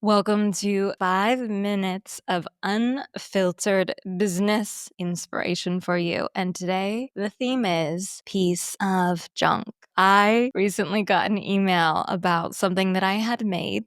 Welcome to 5 minutes of unfiltered business inspiration for you. And today the theme is piece of junk. I recently got an email about something that I had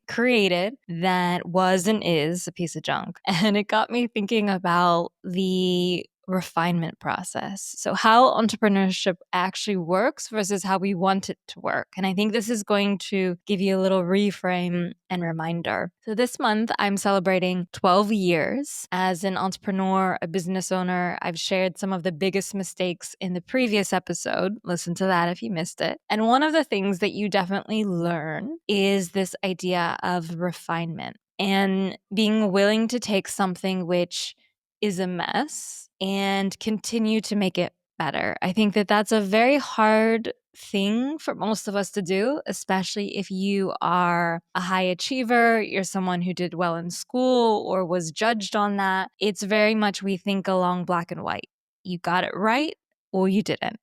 created that was and is a piece of junk. And it got me thinking about the refinement process. So how entrepreneurship actually works versus how we want it to work. And I think this is going to give you a little reframe and reminder. So this month I'm celebrating 12 years as an entrepreneur, a business owner. I've shared some of the biggest mistakes in the previous episode. Listen to that if you missed it. And one of the things that you definitely learn is this idea of refinement and being willing to take something which is a mess and continue to make it better. I think that that's a very hard thing for most of us to do, especially if you are a high achiever, you're someone who did well in school or was judged on that. It's very much we think along black and white. You got it right or you didn't.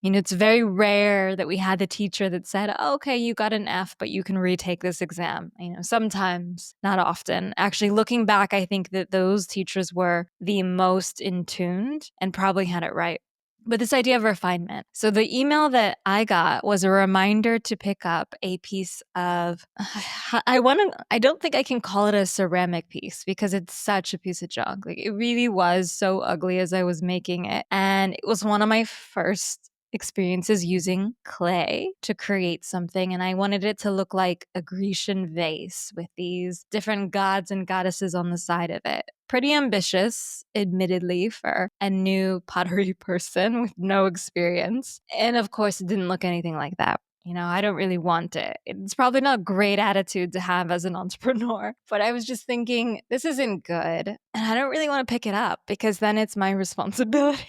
It's very rare that we had the teacher that said, oh, okay, you got an F, but you can retake this exam. Sometimes, not often. Actually, looking back, I think that those teachers were the most in tuned and probably had it right. But this idea of refinement. So the email that I got was a reminder to pick up a piece of, I don't think I can call it a ceramic piece because it's such a piece of junk. Like it really was so ugly as I was making it. And it was one of my first experiences using clay to create something. And I wanted it to look like a Grecian vase with these different gods and goddesses on the side of it. Pretty ambitious, admittedly, for a new pottery person with no experience. And of course, it didn't look anything like that. I don't really want it. It's probably not a great attitude to have as an entrepreneur, but I was just thinking, this isn't good. And I don't really want to pick it up because then it's my responsibility.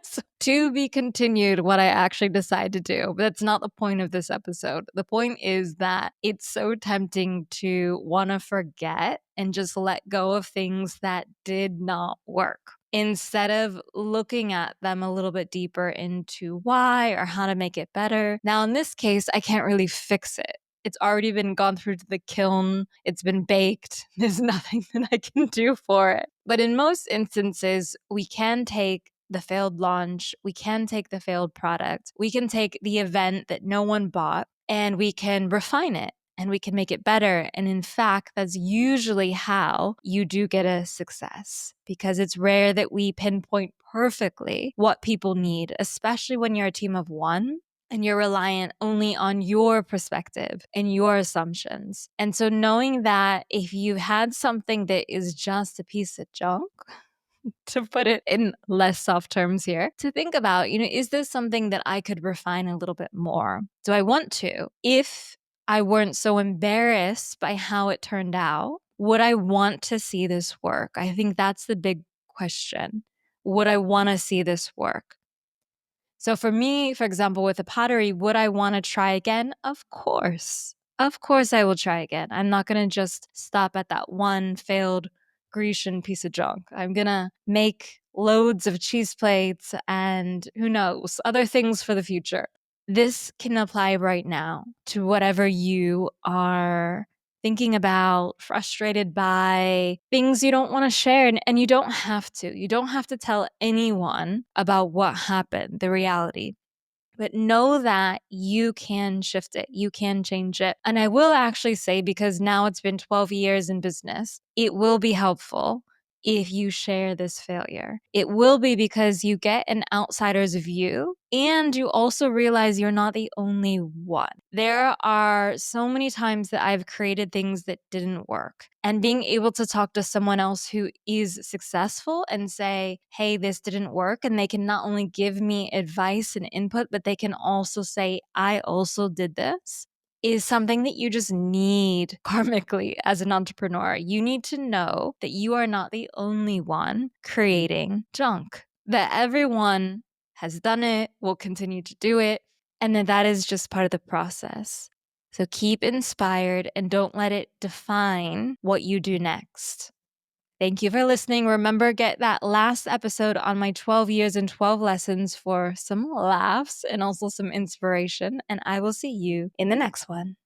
So, to be continued what I actually decide to do. But that's not the point of this episode. The point is that it's so tempting to want to forget and just let go of things that did not work, instead of looking at them a little bit deeper into why or how to make it better. Now, in this case, I can't really fix it. It's already been gone through to the kiln. It's been baked. There's nothing that I can do for it. But in most instances, we can take the failed launch. We can take the failed product. We can take the event that no one bought and we can refine it. And we can make it better. And in fact, that's usually how you do get a success, because it's rare that we pinpoint perfectly what people need, especially when you're a team of one and you're reliant only on your perspective and your assumptions. And so knowing that if you had something that is just a piece of junk, to put it in less soft terms here, to think about, is this something that I could refine a little bit more? Do I want to? If I weren't so embarrassed by how it turned out, would I want to see this work? I think that's the big question. Would I want to see this work? So for me, for example, with the pottery, would I want to try again? Of course. Of course I will try again. I'm not going to just stop at that one failed Grecian piece of junk. I'm going to make loads of cheese plates and who knows, other things for the future. This can apply right now to whatever you are thinking about, frustrated by, things you don't want to share. And you don't have to. You don't have to tell anyone about what happened, the reality. But know that you can shift it. You can change it. And I will actually say, because now it's been 12 years in business, it will be helpful if you share this failure. It will be because you get an outsider's view and you also realize you're not the only one. There are so many times that I've created things that didn't work, and being able to talk to someone else who is successful and say, hey, this didn't work. And they can not only give me advice and input, but they can also say, I also did this, is something that you just need karmically as an entrepreneur. You need to know that you are not the only one creating junk, that everyone has done it, will continue to do it, and that is just part of the process. So keep inspired and don't let it define what you do next. Thank you for listening. Remember, get that last episode on my 12 years and 12 lessons for some laughs and also some inspiration. And I will see you in the next one.